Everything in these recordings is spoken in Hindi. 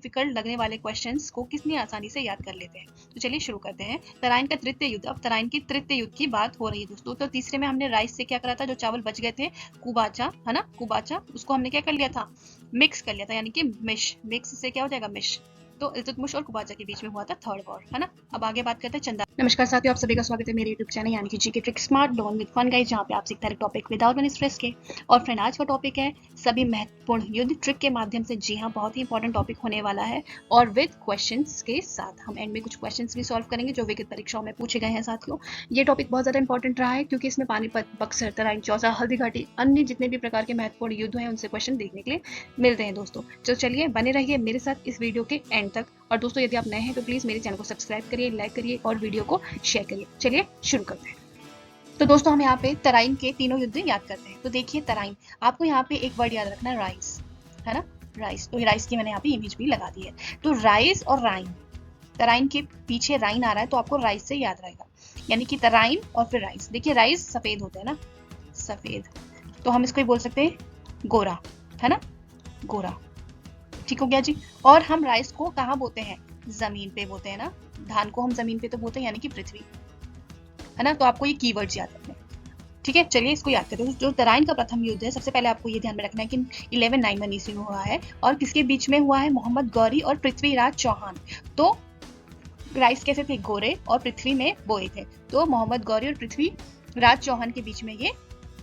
डिफिकल्ट लगने वाले क्वेश्चंस को कितनी आसानी से याद कर लेते हैं। तो चलिए शुरू करते हैं। तराइन का तृतीय युद्ध। अब तराइन की तृतीय युद्ध की बात हो रही है दोस्तों। तो तीसरे में हमने राइस से क्या करा था, जो चावल बच गए थे, कुबाचा है ना, कुबाचा, उसको हमने क्या कर लिया था, मिक्स कर लिया था, यानी कि मिक्स से क्या हो जाएगा, मिश। तो इल्तुतमिश और कुबाचा के बीच में हुआ था थर्ड वॉर, है ना। अब आगे बात करते हैं चंदा। नमस्कार साथियों, आप सभी का स्वागत है मेरे YouTube चैनल यानी कि GK trick smart learn with fun guys, जहाँ पे आप सीखते हैं टॉपिक विदाउट एनी स्ट्रेस के। और फ्रेंड, आज का टॉपिक है सभी महत्वपूर्ण युद्ध ट्रिक के माध्यम से। जी हाँ, बहुत ही इंपॉर्टेंट टॉपिक होने वाला है और विद क्वेश्चंस के साथ। हम एंड में कुछ क्वेश्चंस भी सॉल्व करेंगे जो विगत परीक्षाओं में पूछे गए हैं साथियों। ये टॉपिक बहुत ज्यादा इंपॉर्टेंट रहा है क्योंकि इसमें पानीपत, बक्सर, तराइन, चौसा, हल्दी घाटी, अन्य जितने भी प्रकार के महत्वपूर्ण युद्ध हैं उनसे क्वेश्चन देखने के लिए मिलते हैं दोस्तों। तो चलिए बने रहिए मेरे साथ इस वीडियो के एंड तक। और दोस्तों, यदि आप नए हैं तो प्लीज मेरे चैनल को सब्सक्राइब करिए, लाइक करिए और वीडियो को शेयर करिए। चलिए शुरू करते हैं। तो दोस्तों, हम यहाँ पे तराइन के तीनों युद्ध याद करते हैं। तो देखिए तराइन, आपको यहाँ पे एक वर्ड याद रखना है, राइस, है ना, राइस। तो राइस की मैंने यहाँ पे इमेज भी लगा दी है। तो राइस और राइन, तराइन के पीछे राइन आ रहा है तो आपको राइस से याद रहेगा, यानी कि तराइन और फिर राइस। देखिए राइस सफेद होते हैं ना, सफेद, तो हम इसको ही बोल सकते हैं गोरा, है ना, गोरा। ठीक हो गया जी। और हम राइस को कहाँ बोते हैं, जमीन पे बोते हैं ना। धान को हम जमीन पे तो बोते हैं, यानी कि पृथ्वी, है ना। तो आपको ये कीवर्ड्स याद रखने हैं, ठीक है। चलिए इसको याद करते हैं। जो तराइन का प्रथम युद्ध है, सबसे पहले आपको ये ध्यान में रखना है कि 1191 ईस्वी में हुआ है और किसके बीच में हुआ है, मोहम्मद गौरी और पृथ्वीराज चौहान। तो राइस कैसे थे, गोरे, और पृथ्वी में बोए थे। तो मोहम्मद गौरी और पृथ्वीराज चौहान के बीच में ये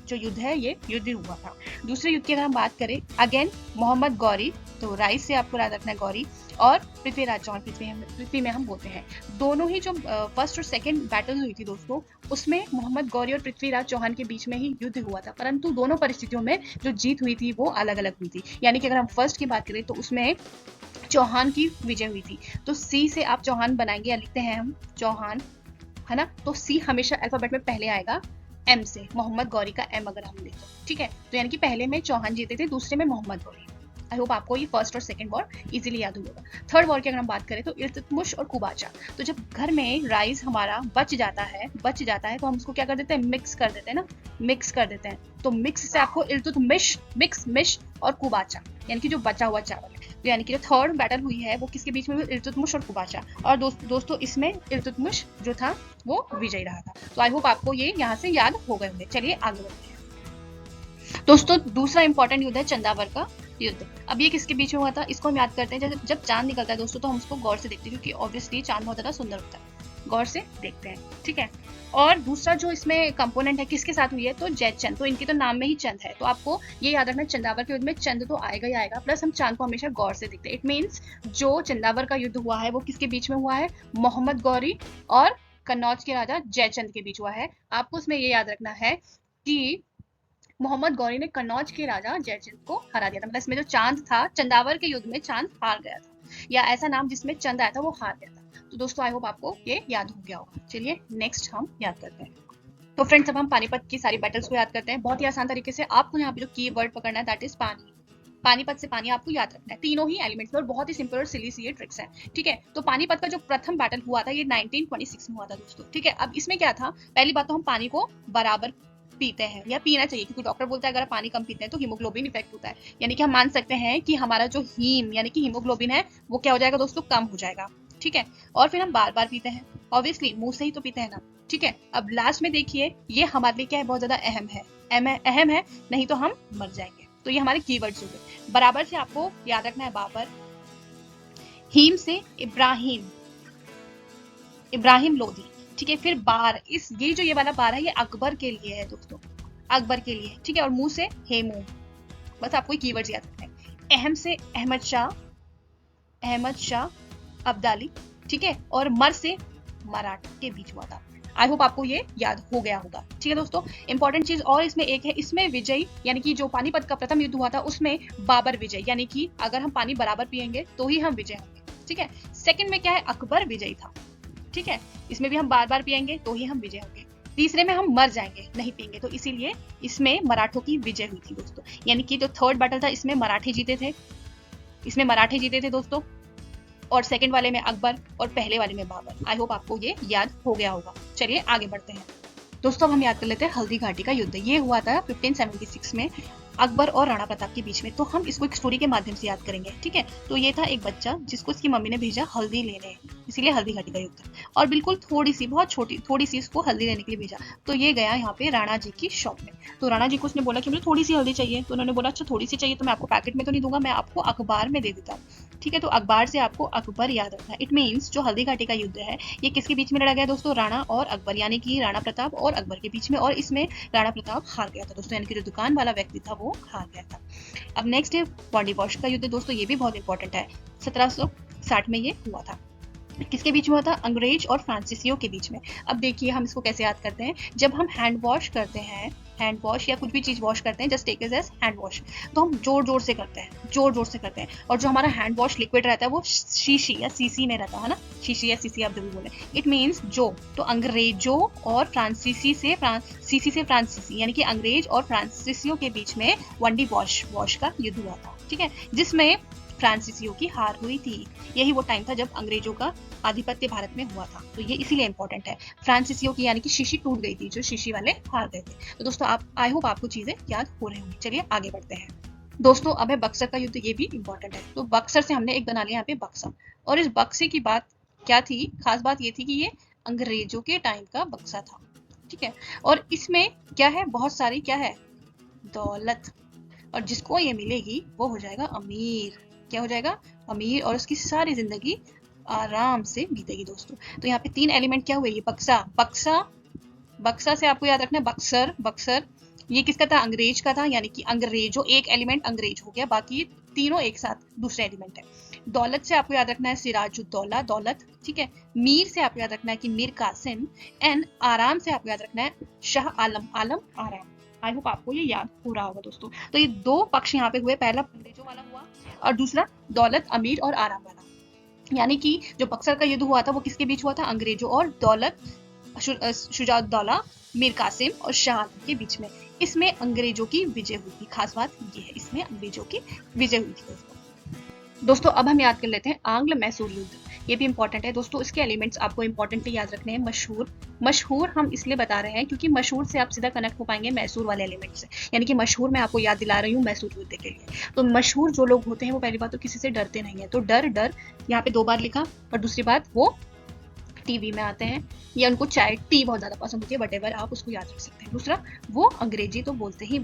जो युद्ध है, ये युद्ध हुआ था। दूसरे युद्ध की अगर हम बात करें, अगेन मोहम्मद गौरी, तो राइस से आपको याद रखना है गौरी, और पृथ्वीराज चौहान, पृथ्वी में हम बोलते हैं। दोनों ही जो फर्स्ट और सेकंड बैटल हुई थी दोस्तों, उसमें मोहम्मद गौरी और पृथ्वीराज चौहान के बीच में ही युद्ध हुआ था, परंतु दोनों परिस्थितियों में जो जीत हुई थी वो अलग अलग हुई थी। यानी कि अगर हम फर्स्ट की बात करें तो उसमें चौहान की विजय हुई थी। तो सी से आप चौहान बनाएंगे या लिखते हैं हम चौहान, है ना। तो सी हमेशा अल्फाबेट में पहले आएगा एम से, मोहम्मद गौरी का एम अगर हम लेते, ठीक है। तो यानी कि पहले में चौहान जीते थे, दूसरे में मोहम्मद गौरी। आई होप आपको ये फर्स्ट और सेकंड वॉर इजीली याद होगा। थर्ड वॉर की अगर हम बात करें तो इल्तुतमिश और कुबाचा। तो जब घर में राइस हमारा बच जाता है तो हम उसको क्या कर देते हैं, मिक्स कर देते हैं ना, मिक्स कर देते हैं। तो मिक्स से आपको इल्तुतमिश, मिश और कुबाचा, यानी कि जो बचा हुआ चावल है। तो यानी कि जो थर्ड बैटल हुई है वो किसके बीच में हुई, इल्तुतमिश और कुबाचा। और दोस्तों इसमें इल्तुतमिश जो था वो विजयी रहा था। तो आई होप आपको ये यहाँ से याद हो गए होंगे। चलिए आगे बढ़ते हैं दोस्तों। दूसरा इंपॉर्टेंट युद्ध है चंदावर का युद्ध। अब ये किसके बीच में हुआ था, इसको हम याद करते हैं। जैसे जब चांद निकलता है दोस्तों तो हम उसको गौर से देखते हैं, क्योंकि ऑब्वियसली चांद बहुत ज्यादा सुंदर होता है, गौर से देखते हैं, ठीक है। और दूसरा जो इसमें कंपोनेंट है किसके साथ हुई है, तो जयचंद। तो इनके तो नाम में ही चंद है, तो आपको ये याद रखना है चंदावर के युद्ध में चंद तो आएगा ही आएगा, प्लस हम चांद को हमेशा गौर से देखते हैं। इट मीन्स जो चंदावर का युद्ध हुआ है वो किसके बीच में हुआ है, मोहम्मद गौरी और कन्नौज के राजा जयचंद के बीच हुआ है। आपको उसमें ये याद रखना है कि मोहम्मद गौरी ने कन्नौज के राजा जयचंद को हरा दिया था। मतलब इसमें जो चांद था, चंदावर के युद्ध में चांद हार गया था, या ऐसा नाम जिसमें चंद आया था वो हार गया था। तो दोस्तों आई होप आपको ये याद हो गया होगा। चलिए नेक्स्ट हम याद करते हैं। तो फ्रेंड्स, अब हम पानीपत की सारी बैटल्स को याद करते हैं बहुत ही आसान तरीके से। आपको यहाँ पे जो की वर्ड पकड़ना है दैट इज पानी। पानीपत से पानी आपको याद रखना है, तीनों ही एलिमेंट्स में, और बहुत ही सिंपल और सिली सी ये ट्रिक्स हैं, ठीक है। तो पानीपत का जो प्रथम बैटल हुआ था ये 1926 में हुआ था दोस्तों, ठीक है। अब इसमें क्या था, पहली बात तो हम पानी को बराबर पीते हैं या पीना चाहिए, क्योंकि डॉक्टर बोलता है अगर आप पानी कम पीते हैं तो हीमोग्लोबिन इफेक्ट होता है। यानी कि हम मान सकते हैं कि हमारा जो हीम यानी कि हीमोग्लोबिन है वो क्या हो जाएगा दोस्तों, कम हो जाएगा, ठीक है। और फिर हम बार बार पीते हैं, ऑब्वियसली मुंह से ही तो पीते हैं ना, ठीक है। अब लास्ट में देखिए, ये हमारे लिए क्या है, बहुत ज्यादा अहम है, नहीं तो हम मर जाएंगे। तो ये हमारे कीवर्ड्स हो गए। बराबर से आपको याद रखना है बाबर, हीम से इब्राहिम लोधी, ठीक है। फिर बार, ये जो ये वाला बार है ये अकबर के लिए है दोस्तों, अकबर के लिए, ठीक है। और मुंह से हेमू, बस आपको ये कीवर्ड्स याद रखना है। अहम से अहमद शाह अब्दाली, ठीक है। और मर से मराठा के बीच हुआ था। आई होप आपको ये याद हो गया होगा, ठीक है दोस्तों। इंपॉर्टेंट चीज और इसमें एक है, इसमें विजय यानी कि जो पानीपत का प्रथम युद्ध हुआ था उसमें बाबर विजय, यानी कि अगर हम पानी बराबर पिएंगे तो ही हम विजय होंगे, ठीक है। सेकंड में क्या है, अकबर विजयी था, ठीक है। इसमें भी हम बार बार पिएंगे तो ही हम विजय होंगे। तीसरे में हम मर जाएंगे नहीं पिएंगे, तो इसीलिए इसमें मराठों की विजय हुई थी दोस्तों। यानी कि जो थर्ड बैटल था इसमें मराठे जीते थे दोस्तों, और सेकंड वाले में अकबर और पहले वाले में बाबर। आई होप आपको ये याद हो गया होगा। चलिए आगे बढ़ते हैं दोस्तों। अब हम याद कर लेते हैं हल्दी घाटी का युद्ध। ये हुआ था 1576 में अकबर और राणा प्रताप के बीच में। तो हम इसको एक स्टोरी के माध्यम से याद करेंगे, ठीक है। तो ये था एक बच्चा जिसको उसकी मम्मी ने भेजा हल्दी लेने, इसीलिए हल्दी घाटी का युद्ध, और बिल्कुल थोड़ी सी, बहुत छोटी थोड़ी सी उसको हल्दी लेने के लिए भेजा। तो ये गया यहाँ पे राणा जी की शॉप में। तो राणा जी को उसने बोला कि मुझे थोड़ी सी हल्दी चाहिए। तो उन्होंने बोला अच्छा थोड़ी सी चाहिए तो मैं आपको पैकेट में तो नहीं दूंगा, मैं आपको अखबार में दे देता हूँ, ठीक है। तो अखबार से आपको अकबर याद रखना है। इट मीन्स जो हल्दी घाटी का युद्ध है ये किसके बीच में लड़ा गया दोस्तों, राणा और अकबर, यानी कि राणा प्रताप और अकबर के बीच में, और इसमें राणा प्रताप हार गया था दोस्तों, यानी कि जो दुकान वाला व्यक्ति था वो हार गया था। अब नेक्स्ट है बॉन्डीवॉश का युद्ध दोस्तों, ये भी बहुत इंपॉर्टेंट है। 1760 में ये हुआ था। किसके बीच में हुआ था, अंग्रेज और फ्रांसीसियों के बीच में। अब देखिए हम इसको कैसे याद करते हैं, जब हम हैंड वॉश करते हैं, हैंड वॉश या कुछ भी चीज वॉश करते हैं, just take it as hand wash, तो हम जोर जोर से करते हैं, जोर जोर से करते हैं। और जो हमारा हैंड वॉश लिक्विड रहता है वो शीशी या सीसी में रहता है ना, शीशी या सीसी आप जो भी बोले, इट मीन्स जो। तो अंग्रेजों और सीसी से फ्रांसीसी, यानी कि अंग्रेज और फ्रांसीसियों के बीच में वंडी वॉश का युद्ध हुआ था, ठीक है, जिसमें फ्रांसीसियों की हार हुई थी। यही वो टाइम था जब अंग्रेजों का आधिपत्य भारत में हुआ था, तो ये इसीलिए इंपॉर्टेंट है। फ्रांसीसियों की यानी कि शीशी टूट गई थी, जो शीशी वाले हार गए थे। तो दोस्तों आप, आई होप आपको चीजें याद हो रही होंगी। चलिए आगे बढ़ते हैं दोस्तों। अब है बक्सर का युद्ध, ये भी इंपॉर्टेंट है। तो बक्सर से हमने एक बना लिया यहाँ पे बक्सा, और इस बक्से की बात क्या थी, खास बात ये थी कि ये अंग्रेजों के टाइम का बक्सा था, ठीक है। और इसमें क्या है, बहुत सारी क्या है, दौलत, और जिसको ये मिलेगी वो हो जाएगा अमीर। क्या हो जाएगा, अमीर, और उसकी सारी जिंदगी आराम से बीतेगी दोस्तों। तो यहाँ पे 3 एलिमेंट क्या हुए, ये बक्सा से आपको याद रखना है बक्सर, ये किसका था, अंग्रेज का था, यानी कि अंग्रेजों, एक एलिमेंट अंग्रेज हो गया, बाकी तीनों एक साथ दूसरे एलिमेंट है। दौलत से आपको याद रखना है सिराजुद्दौला, दौलत, ठीक है। मीर से आपको याद रखना है कि मीर कासिम, एंड आराम से आपको याद रखना है शाह आलम, आराम। आई होप आपको ये याद हो रहा होगा दोस्तों। तो ये 2 पक्ष यहाँ पे हुए, पहला अंग्रेजों वाला हुआ और दूसरा दौलत, अमीर और आराम वाला। यानी कि जो बक्सर का युद्ध हुआ था वो किसके बीच हुआ था, अंग्रेजों और दौलत, शुजाउद्दौला, मीर कासिम और शाह आलम के बीच में। इसमें अंग्रेजों की विजय हुई थी, खास बात ये है, इसमें अंग्रेजों की विजय हुई थी दोस्तों। अब हम याद कर लेते हैं आंग्ल मैसूर युद्ध, ये भी इंपॉर्टेंट है दोस्तों। इसके एलिमेंट्स आपको इंपॉर्टेंटली याद रखने हैं। मशहूर हम इसलिए बता रहे हैं क्योंकि मशहूर से आप सीधा कनेक्ट हो पाएंगे मैसूर वाले एलिमेंट से, यानी कि मशहूर मैं आपको याद दिला रही हूँ मैसूर युद्ध के लिए। तो मशहूर जो लोग होते हैं वो पहली बात तो किसी से डरते नहीं है, तो डर यहाँ पे 2 बार लिखा, और दूसरी बात वो टीवी में आते हैं, या उनको चाय टी बहुत ज्यादा पसंद होती है, वटेवर आप उसको याद रख सकते हैं। दूसरा वो अंग्रेजी तो बोलते हैं,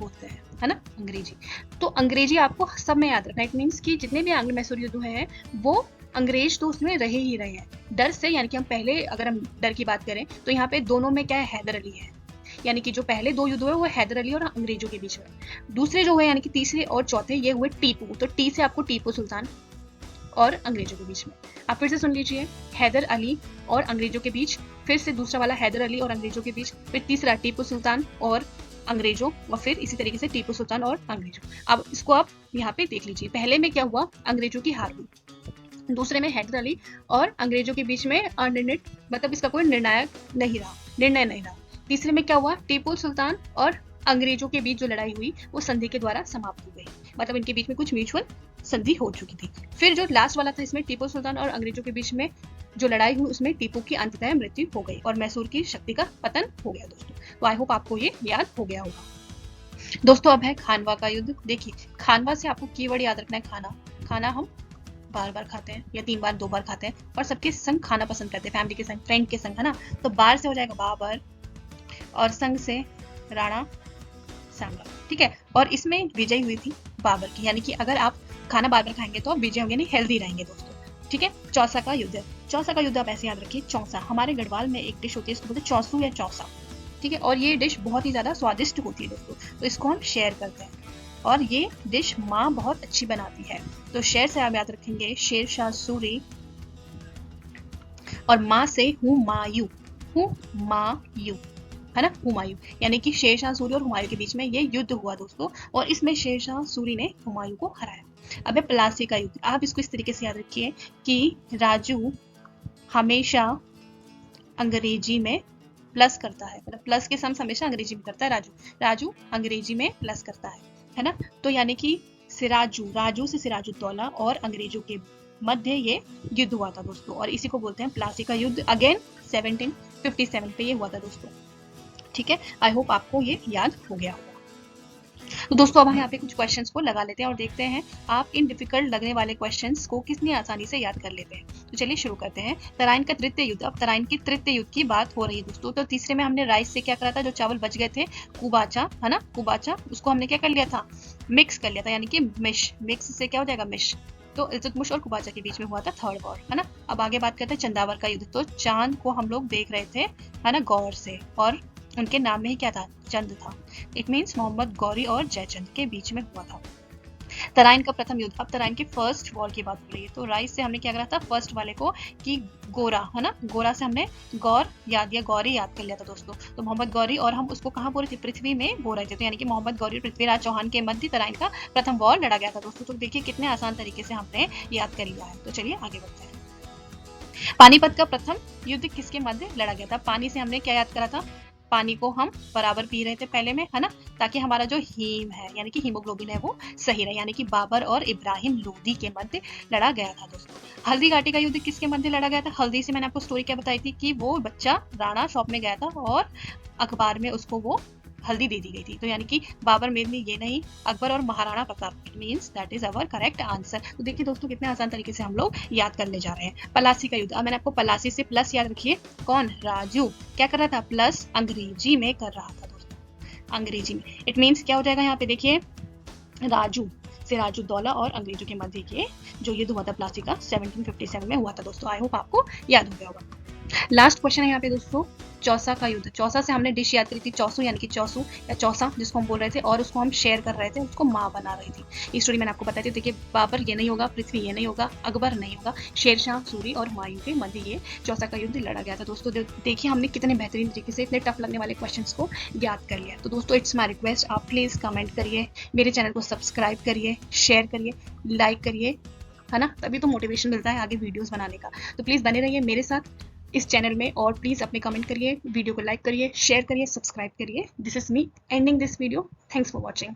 है ना, अंग्रेजी। तो अंग्रेजी आपको सब में याद रखना है। इट मीन्स कि जितने भी आंग्ल मैसूर युद्ध हैं वो अंग्रेज तो उसमें रहे ही रहे हैं डर से, यानी कि हम पहले अगर हम डर की बात करें तो यहाँ पे दोनों में क्या है, हैदर अली है, यानी कि जो पहले 2 युद्ध हुए वो हैदर अली और अंग्रेजों के बीच में। दूसरे जो हुए यानी कि तीसरे और चौथे ये हुए टीपू, तो टी से आपको टीपू सुल्तान और अंग्रेजों के बीच में। आप फिर से सुन लीजिए, हैदर अली और अंग्रेजों के बीच, फिर से दूसरा वाला हैदर अली और अंग्रेजों के बीच, फिर तीसरा टीपू सुल्तान और अंग्रेजों, और फिर इसी तरीके से टीपू सुल्तान और अंग्रेजों। अब इसको आप यहाँ पे देख लीजिए, पहले में क्या हुआ, अंग्रेजों की हार हुई, दूसरे में हैदर अली और अंग्रेजों के बीच में अनिर्णित, मतलब इसका कोई निर्णय नहीं रहा। तीसरे में क्या हुआ, टीपू सुल्तान और अंग्रेजों के बीच जो लड़ाई हुई वो संधि के द्वारा समाप्त हो गई, मतलब इनके बीच में कुछ म्यूचुअल संधि हो चुकी थी। फिर जो लास्ट वाला था इसमें टीपू सुल्तान और अंग्रेजों के बीच में जो लड़ाई हुई उसमें टीपू की अंततः मृत्यु हो गई और मैसूर की शक्ति का पतन हो गया दोस्तों। तो आई होप आपको ये याद हो गया होगा दोस्तों। अब है खानवा का युद्ध। देखिए खानवा से आपको कीवर्ड याद रखना है, खाना हम बार बार खाते हैं या 3 बार 2 बार खाते हैं, और सबके संग खाना पसंद करते हैं, फैमिली के संग, फ्रेंड के संग, है ना। तो बार से हो जाएगा बाबर, और संग से राणा सांगा, ठीक है। और इसमें विजय हुई थी बाबर की, यानी कि अगर आप खाना बार बार खाएंगे तो आप विजय होंगे नहीं, हेल्दी रहेंगे दोस्तों, ठीक है। चौसा का युद्ध आप ऐसे याद रखिए, चौसा, हमारे गढ़वाल में एक डिश होती है इसको बोलते हैं चौसू या चौसा, ठीक है। और ये डिश बहुत ही ज्यादा स्वादिष्ट होती है दोस्तों, तो इसको हम शेयर करते हैं, और ये डिश माँ बहुत अच्छी बनाती है। तो शेर से आप याद रखेंगे शेर शाह सूरी, और माँ से हुमायूं, है ना, हुमायूं, यानी कि शेरशाह सूरी और हुमायूं के बीच में ये युद्ध हुआ दोस्तों, और इसमें शेरशाह सूरी ने हुमायूं को हराया। अब है प्लासी का युद्ध। आप इसको इस तरीके से याद रखिए कि राजू हमेशा अंग्रेजी में प्लस करता है, मतलब प्लस के सम्स हमेशा अंग्रेजी में करता है, राजू अंग्रेजी में प्लस करता है ना। तो यानी कि राजू से सिराजुद्दौला और अंग्रेजों के मध्य ये युद्ध हुआ था दोस्तों, और इसी को बोलते हैं प्लासी का युद्ध। अगेन 1757 पे ये हुआ था दोस्तों, ठीक है। आई होप आपको ये याद हो गया होगा। तो दोस्तों अब हम यहाँ पे कुछ क्वेश्चंस को लगा लेते हैं और देखते हैं आप इन डिफिकल्ट लगने वाले क्वेश्चंस को कितनी आसानी से याद कर लेते हैं। तो चलिए शुरू करते हैं। तराइन का तृतीय युद्ध, अब तराइन की तृतीय युद्ध की बात हो रही है दोस्तों। तो तीसरे में हमने राइस से क्या करा था, जो चावल बच गए थे कुबाचा, है ना, कुबाचा, उसको हमने क्या कर लिया था, मिक्स कर लिया था, यानी कि मिश, मिक्स से क्या हो जाएगा, मिश। तो इल्तुतमिश और कुबाचा के बीच में हुआ था थर्ड वॉर, है ना। अब आगे बात करते हैं चंदावर का युद्ध। तो चांद को हम लोग देख रहे थे, है ना, गौर से, और उनके नाम में ही क्या था, चंद था। इट मीन्स मोहम्मद गौरी और जयचंद के बीच में हुआ था। तराइन का प्रथम युद्ध, अब तराइन के फर्स्ट वॉर की बात हो रही है। तो राइस से हमने क्या करा था, फर्स्ट वाले को, कि गोरा, है ना, गोरा से हमने गौर याद या गौरी याद कर लिया था दोस्तों। तो मोहम्मद गौरी, और हम उसको कहाँ बोल रहे थे, पृथ्वी में बोल रहे थे। तो यानी कि मोहम्मद गौरी और पृथ्वीराज चौहान के मध्य तराइन का प्रथम वॉर लड़ा गया था दोस्तों। तो देखिए कितने आसान तरीके से हमने याद कर लिया है। तो चलिए आगे बढ़ते हैं। पानीपत का प्रथम युद्ध किसके मध्य लड़ा गया था। पानी से हमने क्या याद करा था, पानी को हम बराबर पी रहे थे पहले में, है ना, ताकि हमारा जो हीम है, यानी कि हीमोग्लोबिन है, वो सही रहे। यानी कि बाबर और इब्राहिम लोदी के मध्य लड़ा गया था दोस्तों। हल्दी घाटी का युद्ध किसके मध्य लड़ा गया था। हल्दी से मैंने आपको स्टोरी क्या बताई थी, कि वो बच्चा राणा शॉप में गया था और अखबार में उसको वो हल्दी दे दी गई थी। तो यानी कि बाबर मेरे लिए ये नहीं, अकबर और Maharana Pratap, means that is our correct answer. तो देखिए दोस्तों कितने आसान तरीके से हम लोग याद करने जा रहे हैं। पलासी का युद्ध, अब मैंने आपको पलासी से प्लस याद रखिए, कौन, राजू क्या कर रहा था, प्लस अंग्रेजी में कर रहा था दोस्तों, अंग्रेजी में। इट मीन्स क्या हो जाएगा यहाँ पे, देखिए राजू से राजूद्दौला और अंग्रेजों के मध्य के जो युद्ध हुआ था प्लासी का 1757 में हुआ था दोस्तों। आई होप आपको याद हो गया होगा। लास्ट क्वेश्चन है यहाँ पे दोस्तों, चौसा का युद्ध। चौसा से हमने डिश याद करी थी, चौसू, यानी कि चौसू या चौसा जिसको हम बोल रहे थे, और उसको हम शेयर कर रहे थे, उसको माँ बना रही थी। ये स्टोरी मैंने आपको बताई थी। देखिए बाबर ये नहीं होगा, पृथ्वी ये नहीं होगा, अकबर नहीं होगा, शेरशाह सूरी और हुमायूं के मध्य ये चौसा का युद्ध लड़ा गया था दोस्तों। देखिए हमने कितने बेहतरीन तरीके से इतने टफ लगने वाले क्वेश्चंस को याद कर लिया। तो दोस्तों इट्स माई रिक्वेस्ट, आप प्लीज कमेंट करिए, मेरे चैनल को सब्सक्राइब करिए, शेयर करिए, लाइक करिए, है ना, तभी तो मोटिवेशन मिलता है आगे वीडियोस बनाने का। तो प्लीज बने रहिए मेरे साथ इस चैनल में, और प्लीज अपने कमेंट करिए, वीडियो को लाइक करिए, शेयर करिए, सब्सक्राइब करिए। This is me ending this video. Thanks for watching.